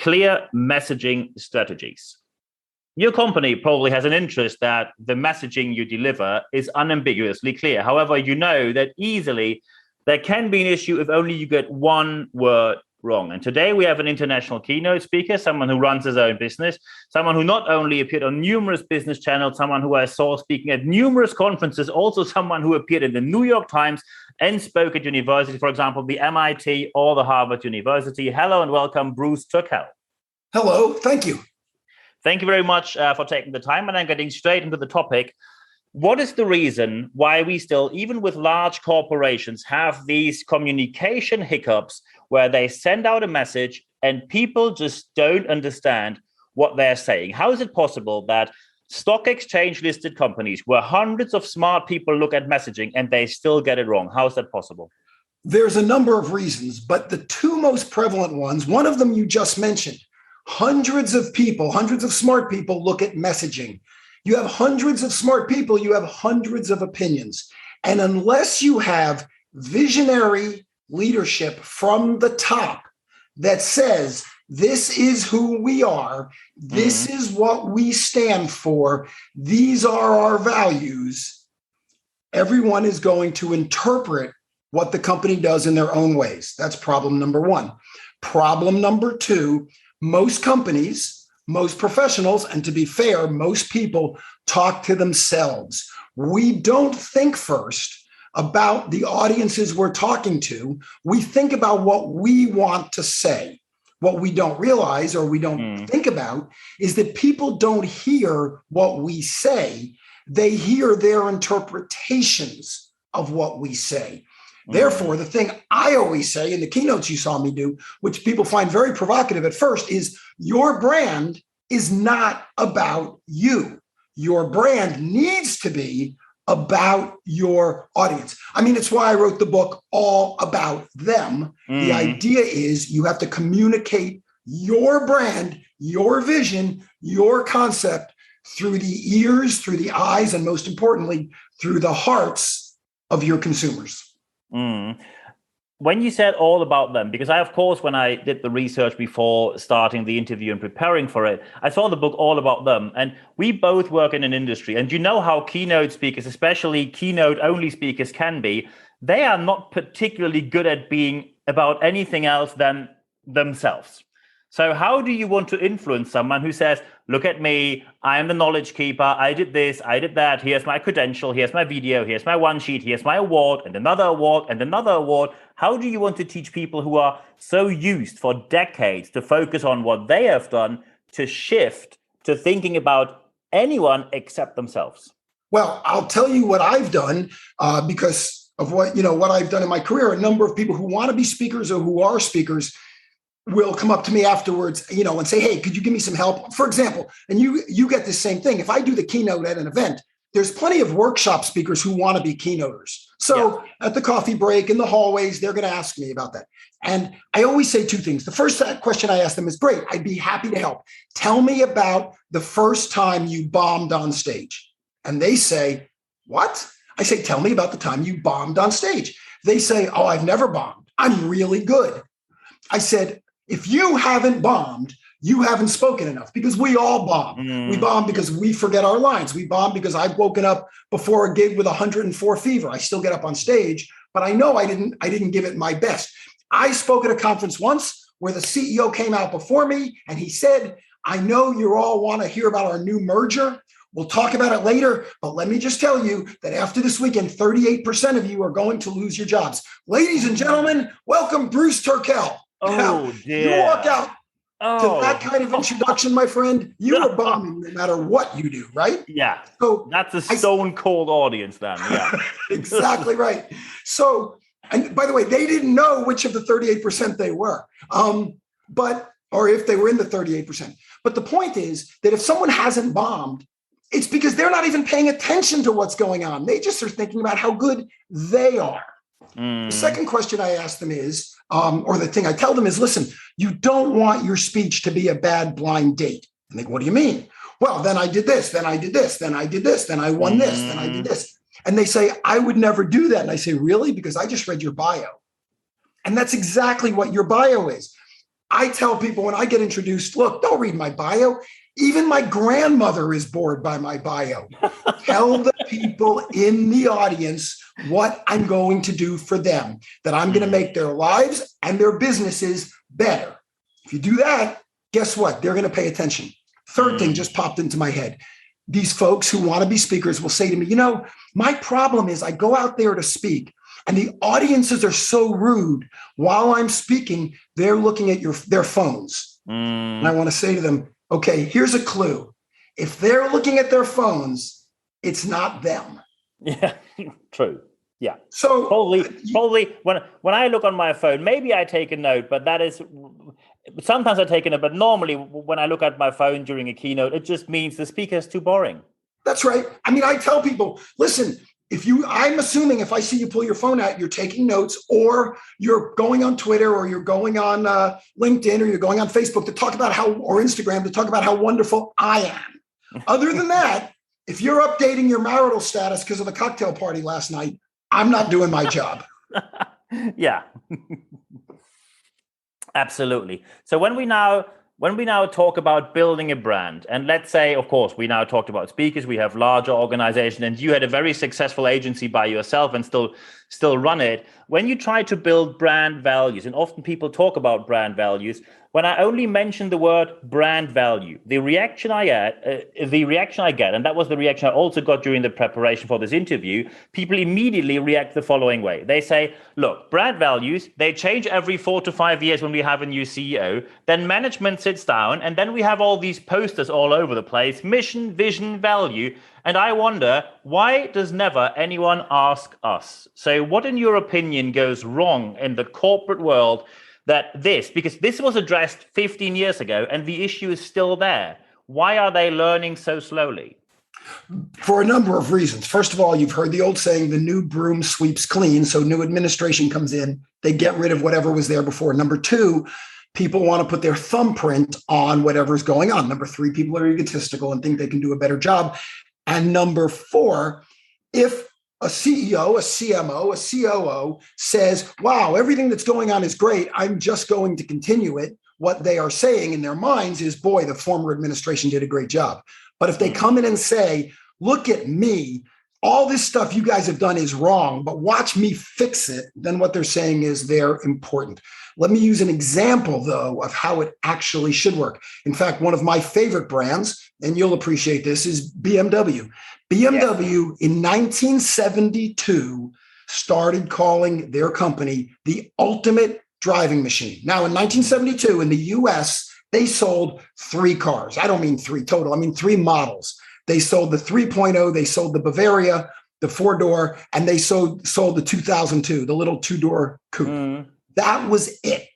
clear messaging strategies. Your company probably has an interest that the messaging you deliver is unambiguously clear. However, you know that easily there can be an issue if only you get one word wrong. And today we have an international keynote speaker, someone who runs his own business, someone who not only appeared on numerous business channels, someone who I saw speaking at numerous conferences, also someone who appeared in the New York Times and spoke at university, for example, the MIT or the Harvard University. Hello and welcome, Bruce Turkel. Hello, thank you. Thank you very much for taking the time, and I'm getting straight into the topic. What is the reason why we still, even with large corporations, have these communication hiccups where they send out a message and people just don't understand what they're saying? How is it possible that stock exchange listed companies where hundreds of smart people look at messaging and they still get it wrong? How is that possible? There's a number of reasons, but the two most prevalent ones, one of them you just mentioned. Hundreds of people, hundreds of smart people look at messaging. You have hundreds of smart people, you have hundreds of opinions. And unless you have visionary leadership from the top that says, this is who we are, this is what we stand for, these are our values, everyone is going to interpret what the company does in their own ways. That's problem number one. Problem number two, most companies, most professionals, and to be fair, most people talk to themselves. We don't think first about the audiences we're talking to. We think about what we want to say. What we don't realize or we don't think about is that people don't hear what we say. They hear their interpretations of what we say. Therefore, the thing I always say in the keynotes you saw me do, which people find very provocative at first, is your brand is not about you. Your brand needs to be about your audience. I mean, it's why I wrote the book All About Them. The idea is you have to communicate your brand, your vision, your concept through the ears, through the eyes, and most importantly, through the hearts of your consumers. When you said all about them, because I, of course, when I did the research before starting the interview and preparing for it, I saw the book All About Them. And we both work in an industry. And you know how keynote speakers, especially keynote only speakers can be, they are not particularly good at being about anything else than themselves. So how do you want to influence someone who says, look at me, I am the knowledge keeper, I did this, I did that, here's my credential, here's my video, here's my one sheet, here's my award, and another award, and another award. How do you want to teach people who are so used for decades to focus on what they have done to shift to thinking about anyone except themselves? Well, I'll tell you what I've done because of what I've done in my career. A number of people who want to be speakers or who are speakers will come up to me afterwards, and say, hey, could you give me some help? For example, and you get the same thing. If I do the keynote at an event, there's plenty of workshop speakers who want to be keynoters. So at the coffee break, in the hallways, they're going to ask me about that. And I always say two things. The first question I ask them is, great, I'd be happy to help. Tell me about the first time you bombed on stage. And they say, what? I say, tell me about the time you bombed on stage. They say, oh, I've never bombed. I'm really good. I said, if you haven't bombed, you haven't spoken enough, because we all bomb. We bomb because we forget our lines. We bomb because I've woken up before a gig with 104 fever. I still get up on stage, but I know I didn't give it my best. I spoke at a conference once where the CEO came out before me and he said, I know you all want to hear about our new merger. We'll talk about it later, but let me just tell you that after this weekend, 38% of you are going to lose your jobs. Ladies and gentlemen, welcome Bruce Turkel. Oh, dear. You walk out to that kind of introduction, my friend, you are bombing no matter what you do, right? Yeah. So that's a stone cold audience then. Yeah. Exactly right. So, and by the way, they didn't know which of the 38% they were, or if they were in the 38%. But the point is that if someone hasn't bombed, it's because they're not even paying attention to what's going on. They just are thinking about how good they are. The second question I ask them is, or the thing I tell them is, listen, you don't want your speech to be a bad blind date. And they go, what do you mean? Well, then I did this, then I did this, then I did this, then I won this, then I did this. And they say, I would never do that. And I say, really? Because I just read your bio. And that's exactly what your bio is. I tell people when I get introduced, look, don't read my bio. Even my grandmother is bored by my bio. Tell the people in the audience what I'm going to do for them, that I'm going to make their lives and their businesses better. If you do that, guess what? They're going to pay attention. Third thing just popped into my head. These folks who want to be speakers will say to me, my problem is I go out there to speak and the audiences are so rude. While I'm speaking, they're looking at their phones. And I want to say to them, okay, here's a clue. If they're looking at their phones, it's not them. Yeah, true. Yeah. So probably when I look on my phone, maybe I take a note, but sometimes I take a note, but normally when I look at my phone during a keynote, it just means the speaker is too boring. That's right. I mean, I tell people, listen, I'm assuming if I see you pull your phone out, you're taking notes, or you're going on Twitter, or you're going on LinkedIn, or you're going on Facebook or Instagram to talk about how wonderful I am. Other than that, if you're updating your marital status because of the cocktail party last night, I'm not doing my job. Yeah, absolutely. So when we now talk about building a brand, and let's say, of course, we now talked about speakers, we have larger organizations, and you had a very successful agency by yourself and still run it. When you try to build brand values, and often people talk about brand values, when I only mention the word brand value, the reaction I get, and that was the reaction I also got during the preparation for this interview, people immediately react the following way. They say, look, brand values, they change every 4 to 5 years when we have a new CEO. Then management sits down, and then we have all these posters all over the place, mission, vision, value. And I wonder, why does never anyone ask us? So what, in your opinion, goes wrong in the corporate world because this was addressed 15 years ago and the issue is still there? Why are they learning so slowly? For a number of reasons. First of all, you've heard the old saying, the new broom sweeps clean. So new administration comes in, they get rid of whatever was there before. Number two, people want to put their thumbprint on whatever's going on. Number three, people are egotistical and think they can do a better job. And number four, if a CEO, a CMO, a COO says, wow, everything that's going on is great, I'm just going to continue it, what they are saying in their minds is, boy, the former administration did a great job. But if they come in and say, look at me, all this stuff you guys have done is wrong, but watch me fix it, then what they're saying is they're important. Let me use an example, though, of how it actually should work. In fact, one of my favorite brands, and you'll appreciate this, is BMW. BMW in 1972 started calling their company the ultimate driving machine. Now, in 1972 in the US, they sold 3 cars. I don't mean 3 total, I mean 3 models. They sold the 3.0, they sold the Bavaria, the 4-door, and they sold the 2002, the little 2-door coupe. That was it.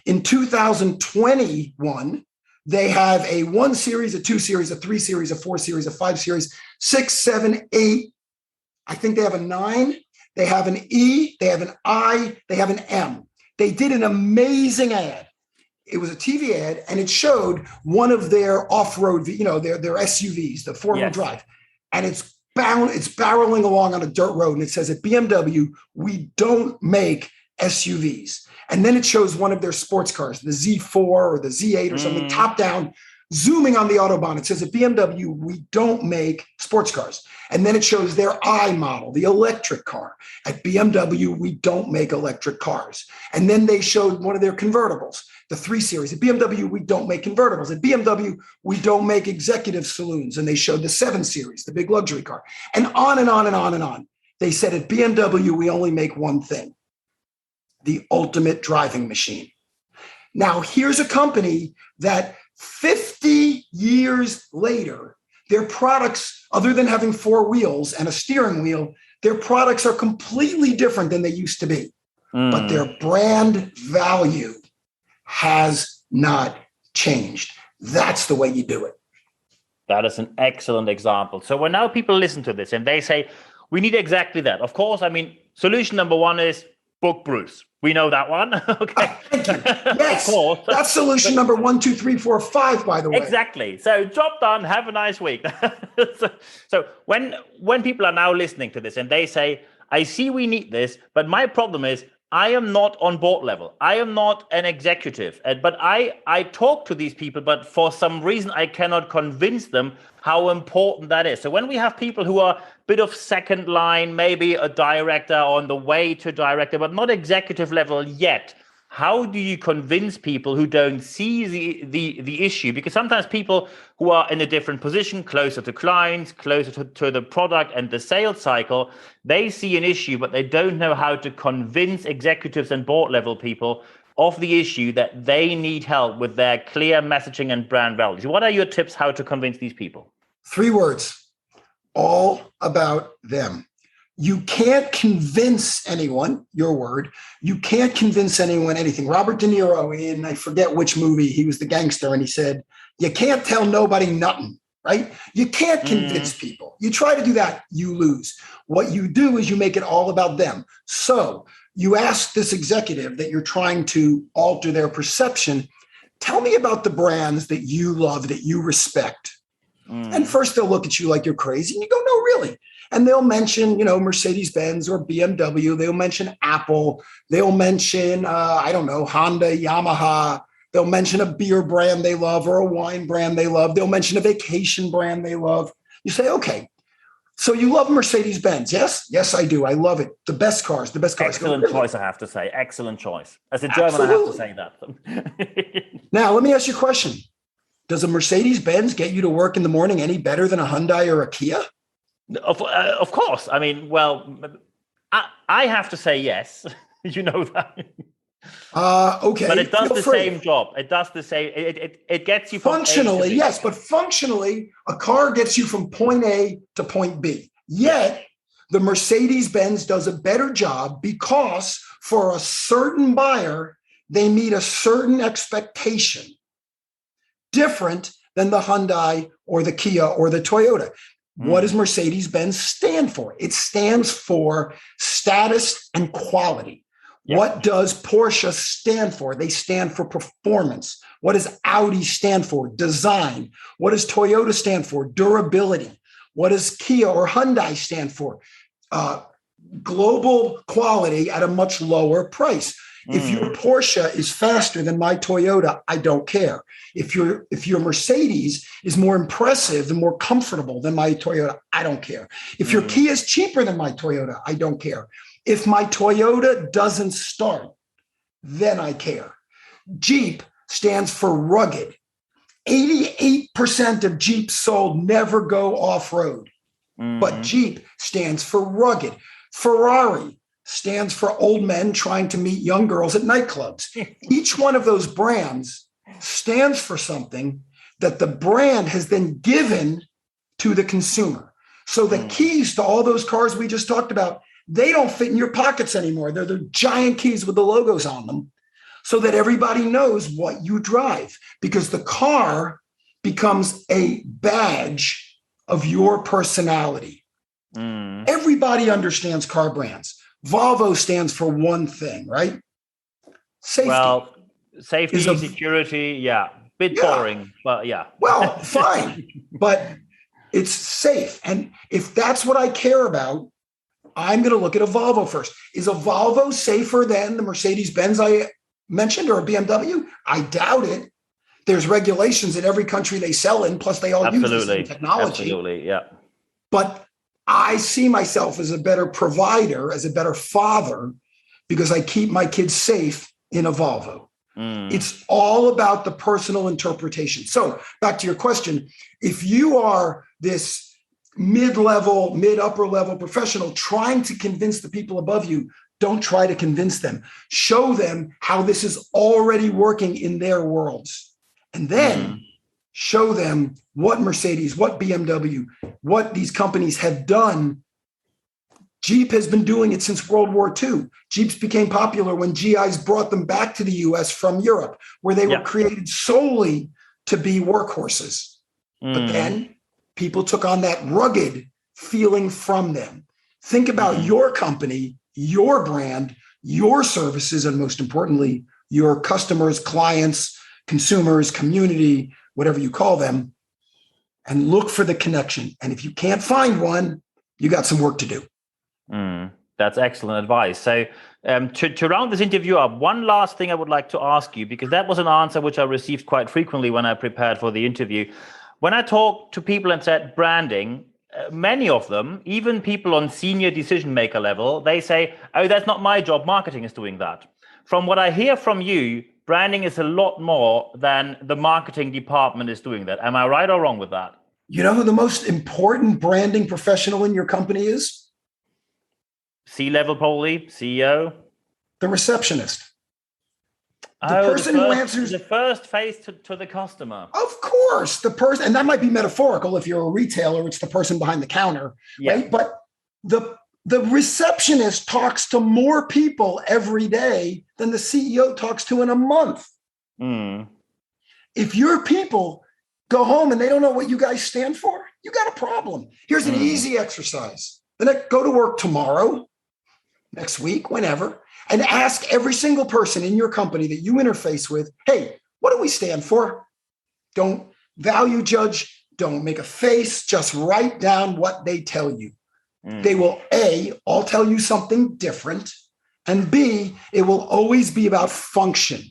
In 2021, they have a 1 series, a 2 series, a 3 series, a 4 series, a 5 series, 6, 7, 8. I think they have a 9. They have an E, they have an I, they have an M. They did an amazing ad. It was a TV ad, and it showed one of their off-road, their SUVs, the 4-wheel drive. And it's barreling along on a dirt road, and it says, at BMW, we don't make SUVs. And then it shows one of their sports cars, the Z4 or the Z8 or something, top down, zooming on the Autobahn. It says at BMW, we don't make sports cars. And then it shows their I model, the electric car. At BMW, we don't make electric cars. And then they showed one of their convertibles, the 3 Series. At BMW, we don't make convertibles. At BMW, we don't make executive saloons. And they showed the 7 Series, the big luxury car. And on and on and on and on. They said at BMW, we only make one thing, the ultimate driving machine. Now, here's a company that 50 years later, their products, other than having 4 wheels and a steering wheel, their products are completely different than they used to be. But their brand value has not changed. That's the way you do it. That is an excellent example. So when now people listen to this and they say, we need exactly that. Of course, I mean, solution number 1 is book Bruce. We know that one. Okay. Thank you. Yes. Of course. That's solution number 1, 2, 3, 4, 5, by the way. Exactly. So job done. Have a nice week. so when people are now listening to this and they say, I see we need this, but my problem is I am not on board level. I am not an executive. But I talk to these people, but for some reason, I cannot convince them how important that is. So when we have people who are a bit of second line, maybe a director on the way to director, but not executive level yet, how do you convince people who don't see the issue? Because sometimes people who are in a different position, closer to clients, closer to the product and the sales cycle, they see an issue, but they don't know how to convince executives and board level people of the issue that they need help with their clear messaging and brand values. What are your tips how to convince these people? 3 words, all about them. You can't convince anyone, your word, you can't convince anyone anything. Robert De Niro in, I forget which movie, he was the gangster and he said, you can't tell nobody nothing, right? You can't convince people. You try to do that, you lose. What you do is you make it all about them. So you ask this executive that you're trying to alter their perception, tell me about the brands that you love, that you respect. And first they'll look at you like you're crazy and you go, no, really. And they'll mention, Mercedes-Benz or BMW. They'll mention Apple. They'll mention, Hyundai, Yamaha. They'll mention a beer brand they love or a wine brand they love. They'll mention a vacation brand they love. You say, okay, so you love Mercedes-Benz. Yes? Yes, I do. I love it. The best cars. Excellent choice, I have to say. Excellent choice. As a German, absolutely. I have to say that. Now, let me ask you a question. Does a Mercedes-Benz get you to work in the morning any better than a Hyundai or a Kia? Of course. I mean, well, I have to say yes. You know that. Okay. But it does the same job. It does the same. It gets you from functionally, A to B. yes, but functionally, a car gets you from point A to point B. Yet, the Mercedes-Benz does a better job because for a certain buyer, they meet a certain expectation, different than the Hyundai or the Kia or the Toyota. What does Mercedes-Benz stand for? It stands for status and quality. Yep. What does Porsche stand for? They stand for performance. What does Audi stand for? Design. What does Toyota stand for? Durability. What does Kia or Hyundai stand for? Global quality at a much lower price. If your Porsche is faster than my Toyota, I don't care. If your Mercedes is more impressive and more comfortable than my Toyota, I don't care. If your Kia is cheaper than my Toyota, I don't care. If my Toyota doesn't start, then I care. Jeep stands for rugged. 88% of Jeeps sold never go off-road, but Jeep stands for rugged. Ferrari stands for old men trying to meet young girls at nightclubs. Each one of those brands stands for something that the brand has then given to the consumer. So the keys to all those cars we just talked about, they don't fit in your pockets anymore. They're the giant keys with the logos on them so that everybody knows what you drive, because the car becomes a badge of your personality. Everybody understands car brands. Volvo stands for one thing, right? Safety. Well, safety, security, bit boring, but yeah. Well, fine, but it's safe. And if that's what I care about, I'm going to look at a Volvo first. Is a Volvo safer than the Mercedes-Benz I mentioned or a BMW? I doubt it. There's regulations in every country they sell in, plus they all use the same technology. Absolutely, yeah. But I see myself as a better provider, as a better father, because I keep my kids safe in a Volvo. It's all about the personal interpretation. So back to your question, if you are this mid-level, mid-upper level professional trying to convince the people above you, don't try to convince them. Show them how this is already working in their worlds. And then show them what Mercedes, what BMW, what these companies have done. Jeep has been doing it since World War II. Jeeps became popular when GIs brought them back to the US from Europe, where they were created solely to be workhorses. But then people took on that rugged feeling from them. Think about your company, your brand, your services, and most importantly, your customers, clients, consumers, community, whatever you call them, and look for the connection. And if you can't find one, you got some work to do. That's excellent advice. So to round this interview up, one last thing I would like to ask you, because that was an answer which I received quite frequently when I prepared for the interview. When I talk to people and said branding, many of them, even people on senior decision maker level, they say, oh, that's not my job. Marketing is doing that. From what I hear from you, branding is a lot more than the marketing department is doing that. Am I right or wrong with that? You know who the most important branding professional in your company is? C-level, probably, CEO. The receptionist. The person who answers the first face to the customer. Of course, the person, and that might be metaphorical. If you're a retailer, it's the person behind the counter, right? But the receptionist talks to more people every day than the CEO talks to in a month. If your people go home and they don't know what you guys stand for, you got a problem. Here's an easy exercise. Go to work tomorrow, next week, whenever, and ask every single person in your company that you interface with, hey, what do we stand for? Don't value judge, don't make a face, just write down what they tell you. They will, A, all tell you something different, and B, it will always be about function.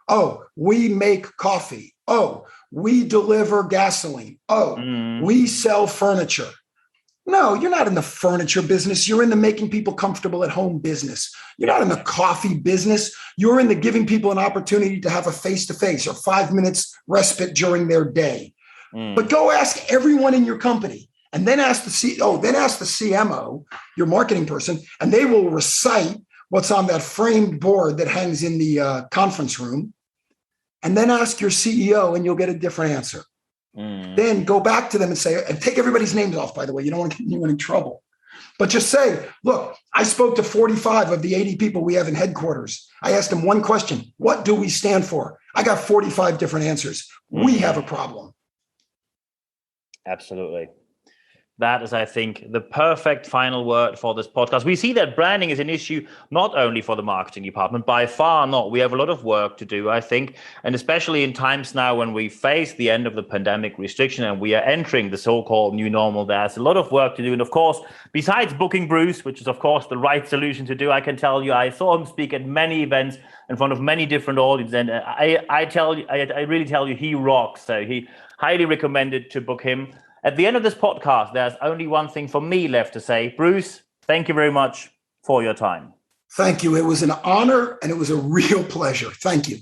Oh, we make coffee. Oh, we deliver gasoline. Oh, we sell furniture. No, you're not in the furniture business. You're in the making people comfortable at home business. You're not in the coffee business. You're in the giving people an opportunity to have a face-to-face or 5 minutes respite during their day. But go ask everyone in your company, and then ask the CEO, then ask the CMO, your marketing person, and they will recite what's on that framed board that hangs in the conference room. And then ask your CEO, and you'll get a different answer. Then go back to them and say, and take everybody's names off, by the way, you don't want to get anyone in trouble. But just say, look, I spoke to 45 of the 80 people we have in headquarters. I asked them one question: what do we stand for? I got 45 different answers. We have a problem. Absolutely. That is, I think, the perfect final word for this podcast. We see that branding is an issue not only for the marketing department, by far not. We have a lot of work to do, I think, and especially in times now when we face the end of the pandemic restriction and we are entering the so-called new normal, there's a lot of work to do. And of course, besides booking Bruce, which is of course the right solution to do, I can tell you, I saw him speak at many events in front of many different audiences, and I really tell you, he rocks. So he highly recommended to book him. At the end of this podcast, there's only one thing for me left to say. Bruce, thank you very much for your time. Thank you. It was an honor and it was a real pleasure. Thank you.